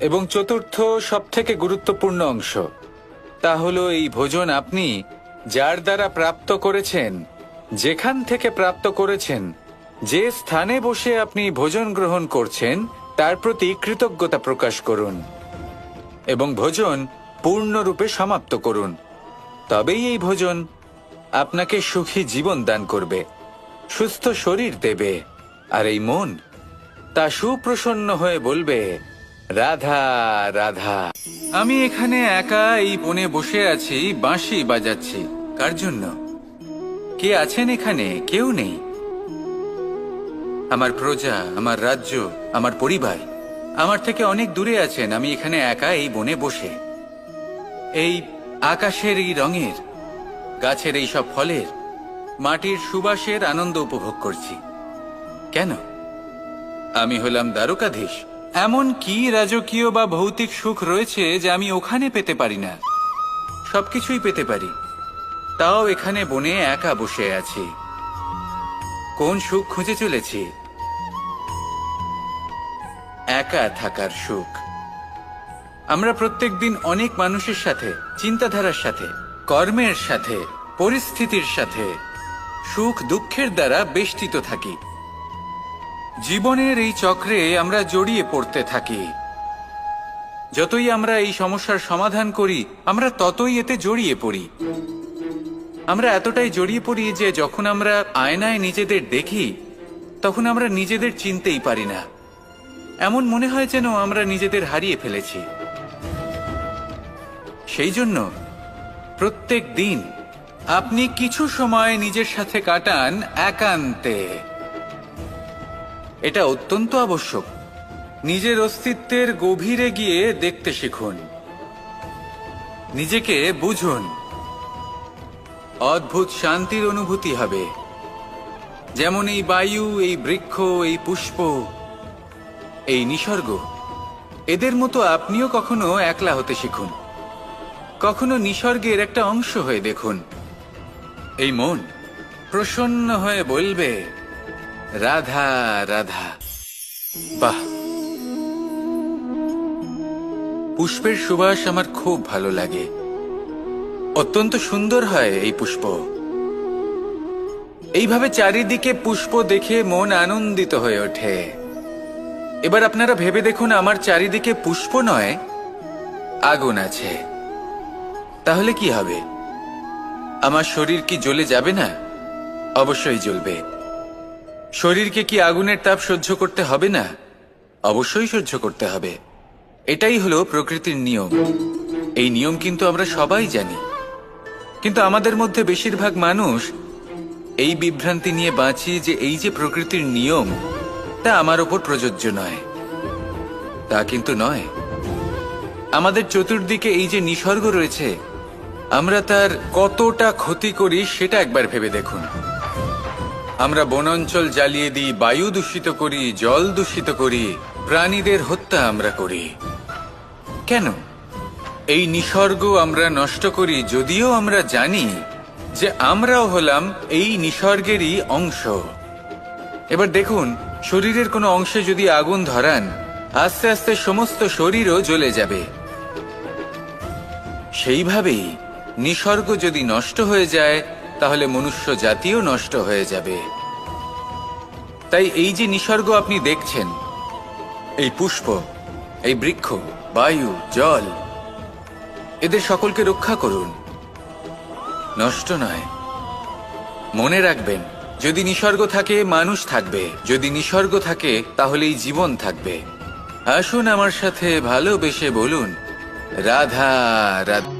এবং চতুর্থ সবথেকে গুরুত্বপূর্ণ অংশ, তা হলো এই ভোজন আপনি যার দ্বারা প্রাপ্ত করেছেন, যেখান থেকে প্রাপ্ত করেছেন, যে স্থানে বসে আপনি ভোজন গ্রহণ করছেন তার প্রতি কৃতজ্ঞতা প্রকাশ করুন এবং ভোজন পূর্ণরূপে সমাপ্ত করুন। তবেই এই ভোজন আপনাকে সুখী জীবন দান করবে, সুস্থ শরীর দেবে, আর এই মন তা সুপ্রসন্ন হয়ে বলবে, রাধা রাধা। আমি এখানে একা এই বনে বসে আছি, বাঁশি বাজাচ্ছি। কার জন্য? কে আছেন এখানে? কেউ নেই। আমার প্রজা, আমার রাজ্য, আমার পরিবার আমার থেকে অনেক দূরে আছেন। আমি এখানে একা এই বনে বসে এই আকাশের এই রঙের, গাছের এই সব ফলের, মাটির সুবাসের আনন্দ উপভোগ করছি। কেন? আমি হলাম দ্বারকাধীশ। এমন কি রাজকীয় বা ভৌতিক সুখ রয়েছে যে আমি ওখানে পেতে পারি না? সবকিছুই পেতে পারি, তাও এখানে বনে একা বসে আছি। কোন সুখ খুঁজে চলেছি? একা থাকার সুখ। আমরা প্রত্যেকদিন অনেক মানুষের সাথে, চিন্তাধারার সাথে, কর্মের সাথে, পরিস্থিতির সাথে, সুখ দুঃখের দ্বারা বেষ্টিত থাকি। জীবনের এই চক্রে আমরা জড়িয়ে পড়তে থাকি। যতই আমরা এই সমস্যার সমাধান করি, আমরা ততই এতে জড়িয়ে পড়ি। আমরা এতটাই জড়িয়ে পড়ি যে যখন আমরা আয়নায় নিজেদের দেখি, তখন আমরা নিজেদের চিনতেই পারি না। এমন মনে হয় যেন আমরা নিজেদের হারিয়ে ফেলেছি। সেই জন্য প্রত্যেক দিন আপনি কিছু সময় নিজের সাথে কাটান একান্তে। এটা অত্যন্ত আবশ্যক। নিজের অস্তিত্বের গভীরে গিয়ে দেখতে শিখুন, নিজেকে বুঝুন। অদ্ভুত শান্তির অনুভূতি হবে। যেমন এই বায়ু, এই বৃক্ষ, এই পুষ্প, এই নিসর্গ, এদের মতো আপনিও কখনো একলা হতে শিখুন। কখনো নিসর্গের একটা অংশ হয়ে দেখুন। এই মন প্রসন্ন হয়ে বলবে, রাধা রাধা। বাহ, পুষ্পের সুবাস আমার খুব ভালো লাগে। অত্যন্ত সুন্দর হয় এই পুষ্প। এইভাবে চারিদিকে পুষ্প দেখে মন আনন্দিত হয়ে ওঠে। এবার আপনারা ভেবে দেখুন, আমার চারিদিকে পুষ্প নয়, আগুন আছে। তাহলে কি হবে? আমার শরীর কি জ্বলে যাবে না? অবশ্যই জ্বলবে। শরীরকে কি আগুনের তাপ সহ্য করতে হবে না? অবশ্যই সহ্য করতে হবে। এটাই হলো প্রকৃতির নিয়ম। এই নিয়ম কিন্তু আমরা সবাই জানি, কিন্তু আমাদের মধ্যে বেশিরভাগ মানুষ এই বিভ্রান্তি নিয়ে বাঁচি যে এই যে প্রকৃতির নিয়ম, তা আমার ওপর প্রযোজ্য নয়। তা কিন্তু নয়। আমাদের চতুর্দিকে এই যে নিসর্গ রয়েছে, আমরা তার কতটা ক্ষতি করি সেটা একবার ভেবে দেখুন। আমরা বনাঞ্চল জ্বালিয়ে দিই, বায়ু দূষিত করি, জল দূষিত করি, প্রাণীদের হত্যা আমরা করি। কেন? এই নিসর্গ আমরা নষ্ট করি, যদিও আমরা জানি যে আমরাও হলাম এই নিসর্গেরই অংশ। এবার দেখুন, শরীরের কোনো অংশে যদি আগুন ধরান, আস্তে আস্তে সমস্ত শরীরও জ্বলে যাবে। সেইভাবেই নিসর্গ যদি নষ্ট হয়ে যায়, তাহলে মনুষ্য জাতিও নষ্ট হয়ে যাবে। তাই এই যে নিসর্গ আপনি দেখছেন, এই পুষ্প, এই বৃক্ষ, বায়ু, জল, এদের সকলকে রক্ষা করুন, নষ্ট নয়। মনে রাখবেন, যদি নিসর্গ থাকে মানুষ থাকবে, যদি নিসর্গ থাকে তাহলেই জীবন থাকবে। আসুন আমার সাথে ভালোবেসে বলুন, রাধা রাধা।